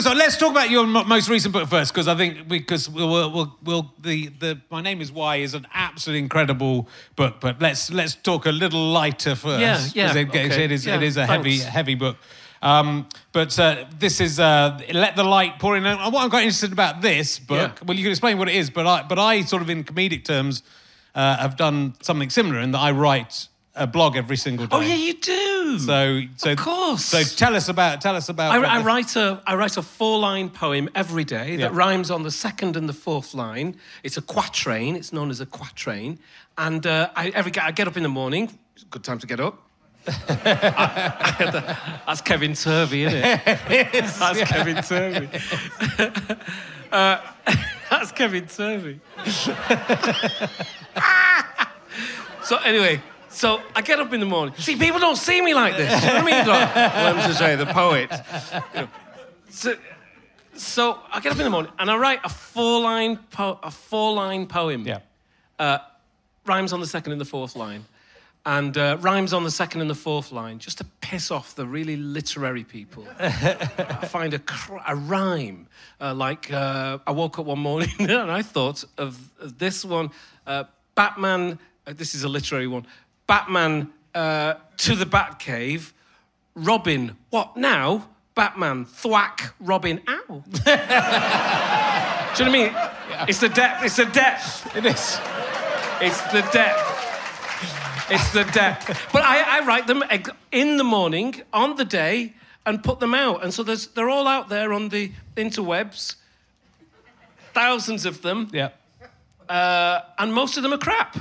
So let's talk about your most recent book first, because I think My Name Is Why is an absolutely incredible book, but let's talk a little lighter first. Yeah. It is a heavy book. But this is Let the Light Pour In. And what I'm quite interested about this book, well, you can explain what it is, but I sort of in comedic terms have done something similar in that I write a blog every single day. Oh yeah, you do. So of course. So tell us about. I write a 4-line poem every day that rhymes on the second and the fourth line. It's a quatrain. It's known as a quatrain. And I get up in the morning. It's a good time to get up. That's Kevin Turvey, isn't it? That's Kevin Turvey. That's Kevin Turvey. So anyway. So I get up in the morning. See, people don't see me like this. You know what I mean? Like, Lemn Sissay, the poet. You know. So I get up in the morning and I write a 4-line poem. Yeah. Rhymes on the second and the fourth line. And rhymes on the second and the fourth line, just to piss off the really literary people. I find a rhyme. I woke up one morning and I thought of this one. Batman, this is a literary one. Batman to the Batcave. Robin, what now? Batman, thwack, Robin, ow. Do you know what I mean? Yeah. It's the depth. It is. It's the depth. It's the depth. But I write them in the morning, on the day, and put them out. And so they're all out there on the interwebs. Thousands of them. Yeah. And most of them are crap.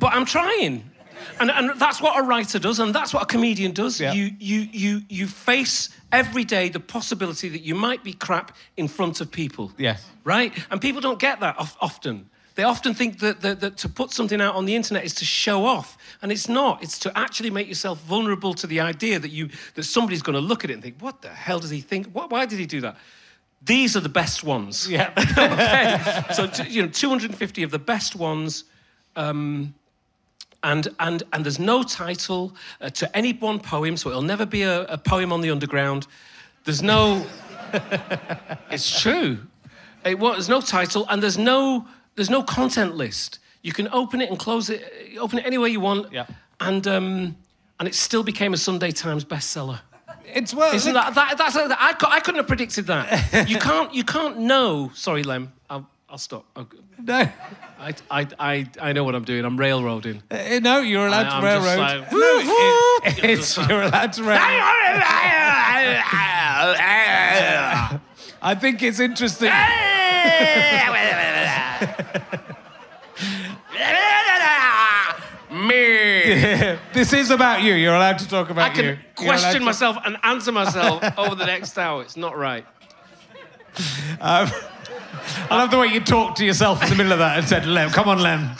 But I'm trying. And that's what a writer does, and that's what a comedian does. Yeah. You face every day the possibility that you might be crap in front of people. Yes. Right? And people don't get that often. They often think that to put something out on the internet is to show off, and it's not. It's to actually make yourself vulnerable to the idea that somebody's going to look at it and think, what the hell does he think? Why did he do that? These are the best ones. Yeah. Okay. So 250 of the best ones. And there's no title to any one poem, so it'll never be a poem on the underground. There's no... It's true. There's no title, and there's no content list. You can open it and close it, open it any way you want, and it still became a Sunday Times bestseller. It's Isn't that I couldn't have predicted that. You can't know. Sorry, Lem. I'll stop. No. I know what I'm doing. I'm railroading. No, you're allowed to railroad. Like, you're allowed to railroad. I think it's interesting. Me. This is about you. You're allowed to talk about you. I can question myself and answer myself over the next hour. It's not right. I love the way you talked to yourself in the middle of that and said, Lem, come on, Lem.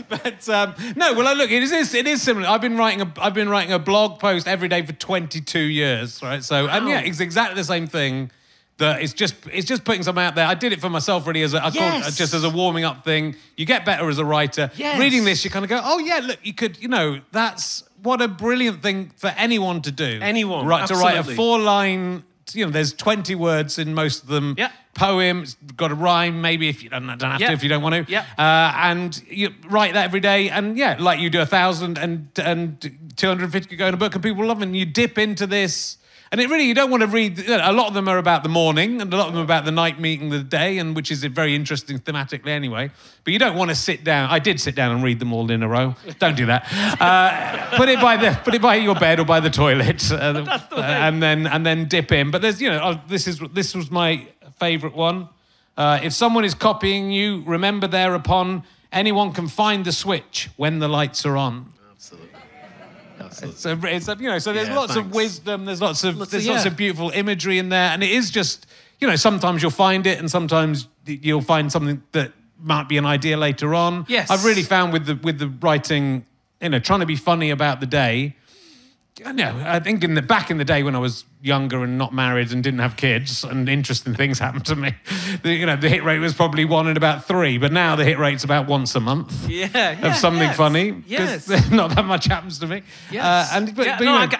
But no, well, look, it is similar. I've been writing a blog post every day for 22 years, right? So, and yeah, it's exactly the same thing. That it's just putting something out there. I did it for myself really as just as a warming up thing. You get better as a writer. Yes. Reading this, you kind of go, oh yeah, look, you could, that's what a brilliant thing for anyone to do. Anyone, right? Absolutely. To write a 4-line. There's 20 words in most of them. Yeah. Poems, got a rhyme, maybe if you don't have to, if you don't want to. Yeah. And you write that every day, and yeah, like you do 1,000 and 250 could go in a book, and people love it. And you dip into this, and you don't want to read. A lot of them are about the morning, and a lot of them are about the night meeting the day, and which is very interesting thematically anyway. But you don't want to sit down. I did sit down and read them all in a row. Don't do that. Put it by your bed or by the toilet, and then dip in. But there's this was my favourite one. If someone is copying you, remember thereupon anyone can find the switch when the lights are on. Absolutely. So there's lots of wisdom, there's lots of beautiful imagery in there, and it is just, sometimes you'll find it, and sometimes you'll find something that might be an idea later on. Yes. I've really found with the writing, trying to be funny about the day. I think back in the day when I was younger and not married and didn't have kids and interesting things happened to me, the hit rate was probably 1 in about 3. But now the hit rate's about once a month. Yeah, of something funny. Yes. Not that much happens to me. Yes. I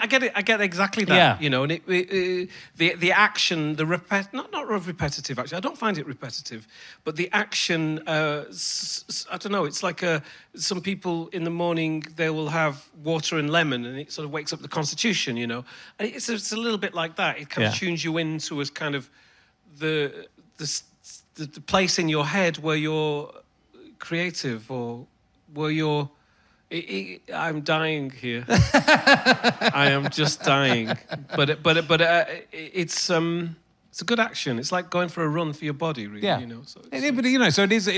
get it. I get exactly that. Yeah. And the action, not repetitive. Actually, I don't find it repetitive, but the action. I don't know. It's like some people in the morning they will have water and lemon, and it sort of wakes up the constitution. And it's a little bit like that. It kind of tunes you into as kind of the place in your head where you're creative or where you're. I'm dying here. I am just dying. But it's a good action. It's like going for a run for your body, really. Yeah. So it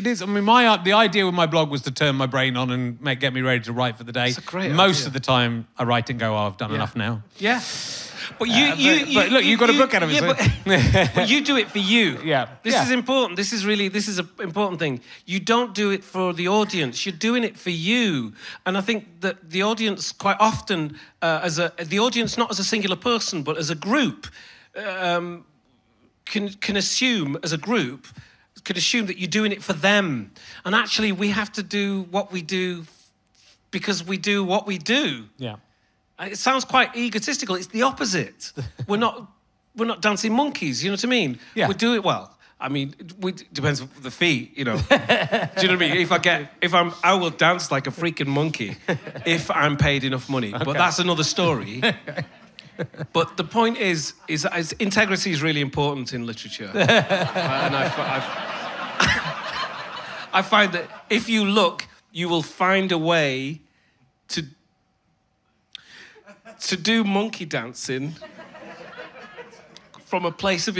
is. I mean, the idea with my blog was to turn my brain on and get me ready to write for the day. It's a great Most idea. of the time, I write and go, I've done enough now. Yeah. But but look, you've got a book out of it. But you do it for you. Yeah. This is important. This is an important thing. You don't do it for the audience. You're doing it for you. And I think that the audience quite often, the audience not as a singular person, but as a group, can assume as a group, can assume that you're doing it for them. And actually, we have to do what we do because we do what we do. Yeah. It sounds quite egotistical. It's the opposite. We're not dancing monkeys. You know what I mean? Yeah. We do it well. I mean, depends on the fee. Do you know what I mean? I will dance like a freaking monkey if I'm paid enough money. Okay. But that's another story. But the point is integrity is really important in literature. And I find that if you look, you will find a way to do monkey dancing from a place of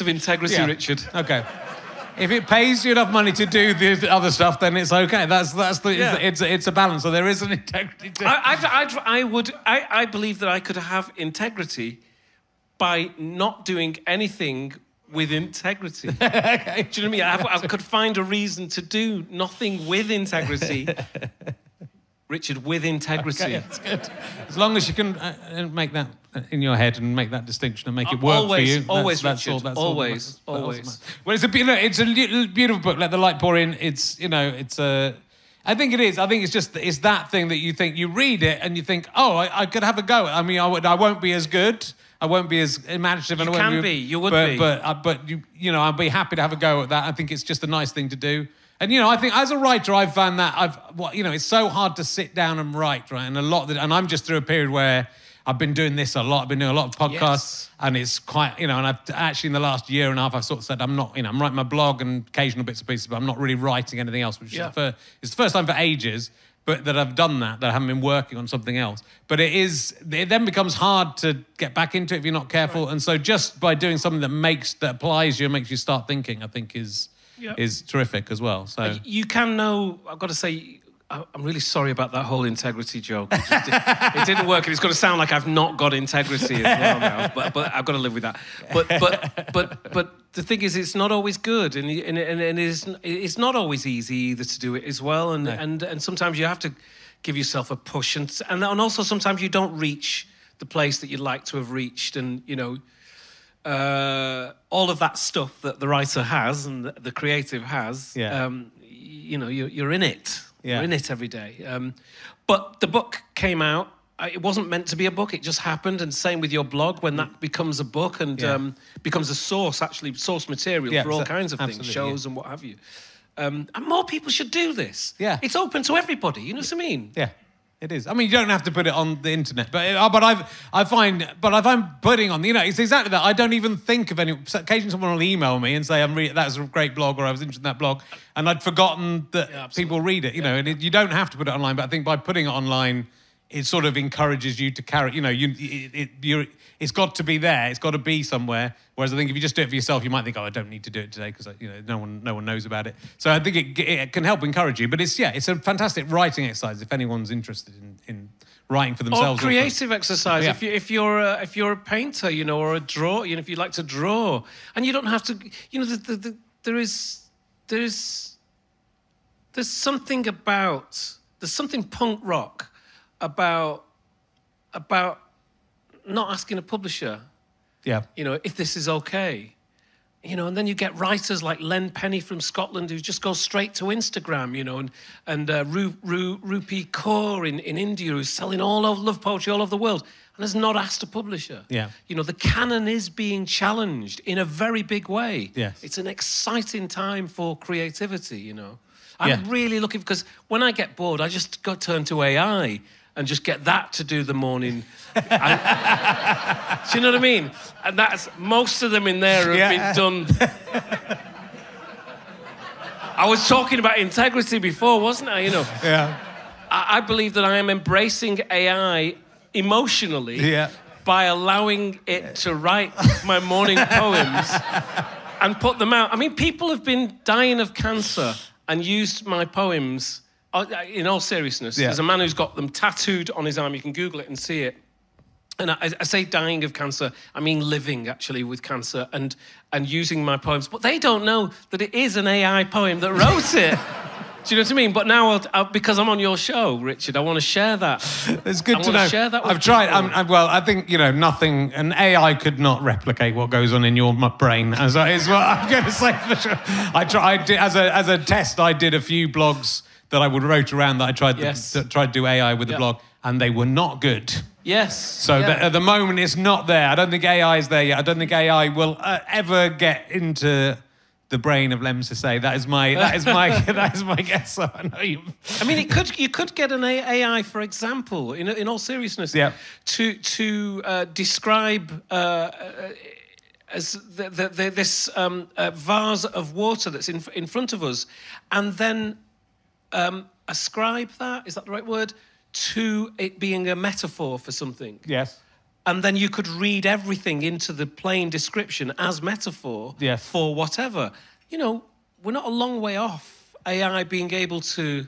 integrity, Richard. Okay. If it pays you enough money to do the other stuff, then it's okay. It's a balance. So there is an integrity to it. I believe that I could have integrity by not doing anything with integrity. Okay. Do you know what I mean? I could find a reason to do nothing with integrity. Richard, with integrity. Okay, that's good. As long as you can make that in your head and make that distinction and make it work for you. Always, Richard. Always. Well, it's a beautiful book. Let the light pour in. I think it is. I think it's that thing that you think you read it and you think, oh, I could have a go. I mean, I won't be as good. I won't be as imaginative. You would be. But I'd be happy to have a go at that. I think it's just a nice thing to do. And I think as a writer, I've found that it's so hard to sit down and write, right? And and I'm just through a period where I've been doing this a lot. I've been doing a lot of podcasts, and it's quite, and I've actually in the last year and a half, I've sort of said I'm not, I'm writing my blog and occasional bits and pieces, but I'm not really writing anything else, which is it's the first time for ages. But that I've done that I haven't been working on something else. But it then becomes hard to get back into it if you're not careful. Right. And so just by doing something that applies you and makes you start thinking, I think is terrific as well. So you can know, I've got to say, I'm really sorry about that whole integrity joke. It didn't work, and it's going to sound like I've not got integrity as well now. But I've got to live with that. But the thing is, it's not always good, and it's not always easy either to do it as well. And sometimes you have to give yourself a push, and also sometimes you don't reach the place that you'd like to have reached, and all of that stuff that the writer has and the creative has. Yeah. You're in it. Yeah. You're in it every day. But the book came out. It wasn't meant to be a book. It just happened. And same with your blog, when that becomes a book and becomes a source material for all kinds of things, shows and what have you. And more people should do this. Yeah. It's open to everybody. You know what I mean? Yeah. It is. I mean, you don't have to put it on the internet, but I find putting on, it's exactly that. I don't even think of any. Occasionally, someone will email me and say, that was a great blog, or I was interested in that blog, and I'd forgotten that people read it. And you don't have to put it online, but I think by putting it online, it sort of encourages you to carry. It's got to be there. It's got to be somewhere. Whereas I think if you just do it for yourself, you might think, I don't need to do it today because no one knows about it. So I think it can help encourage you. But it's a fantastic writing exercise if anyone's interested in writing for themselves. Or creative exercise. Yeah. If you're a painter, or a drawer, if you like to draw, and you don't have to, there's something punk rock about not asking a publisher, you know, if this is okay. You know, and then you get writers like Len Penny from Scotland who just go straight to Instagram, you know, and Rupi Kaur in India who's selling all over love poetry all over the world and has not asked a publisher. Yeah. You know, the canon is being challenged in a very big way. Yes. It's an exciting time for creativity, you know. I'm really looking, because when I get bored, I just go turn to AI and just get that to do the morning. Do you know what I mean? And that's, most of them in there have been done. I was talking about integrity before, wasn't I? You know. Yeah. I believe that I am embracing AI emotionally by allowing it to write my morning poems and put them out. I mean, people have been dying of cancer and used my poems. In all seriousness, there's a man who's got them tattooed on his arm. You can Google it and see it. And I say dying of cancer, I mean living, actually, with cancer and using my poems. But they don't know that it is an AI poem that wrote it. Do you know what I mean? But now, because I'm on your show, Richard, I want to share that. It's good to know. Share that with I've tried. people. I think, you know, nothing, an AI could not replicate what goes on in your brain, is what I'm going to say for sure. I did, as a test, I did a few blogs that I would wrote around that I tried to do AI with the blog, and they were not good. Yes. So at the moment, it's not there. I don't think AI is there yet. I don't think AI will ever get into the brain of Lemn Sissay. That is my guess. So I know you. I mean, you could get an AI, for example, in all seriousness, to describe as this vase of water that's in front of us, and then ascribe that, is that the right word, to it being a metaphor for something. Yes. And then you could read everything into the plain description as metaphor for whatever. You know, we're not a long way off AI being able to...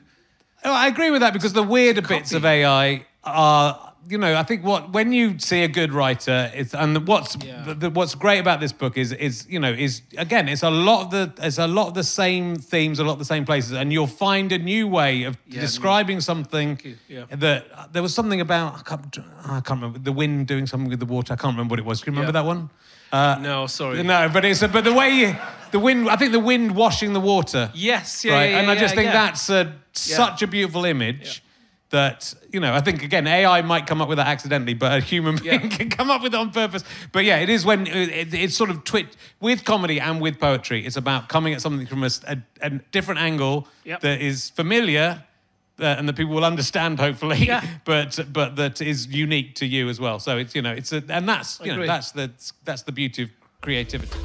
Oh, I agree with that, because the weirder bits of AI are... You know, I think when you see a good writer, what's great about this book is again, it's a lot of the same themes, a lot of the same places, and you'll find a new way of describing something that there was something about. I can't remember the wind doing something with the water. I can't remember what it was. Can you remember that one? No, sorry. No, but the way the wind. I think the wind washing the water. Yes, and I just think that's such a beautiful image. That, you know, I think, again, AI might come up with that accidentally, but a human being can come up with it on purpose. But yeah, it is when it's sort of with comedy and with poetry. It's about coming at something from a different angle that is familiar and that people will understand, hopefully, but that is unique to you as well. So it's, you know, that's the beauty of creativity.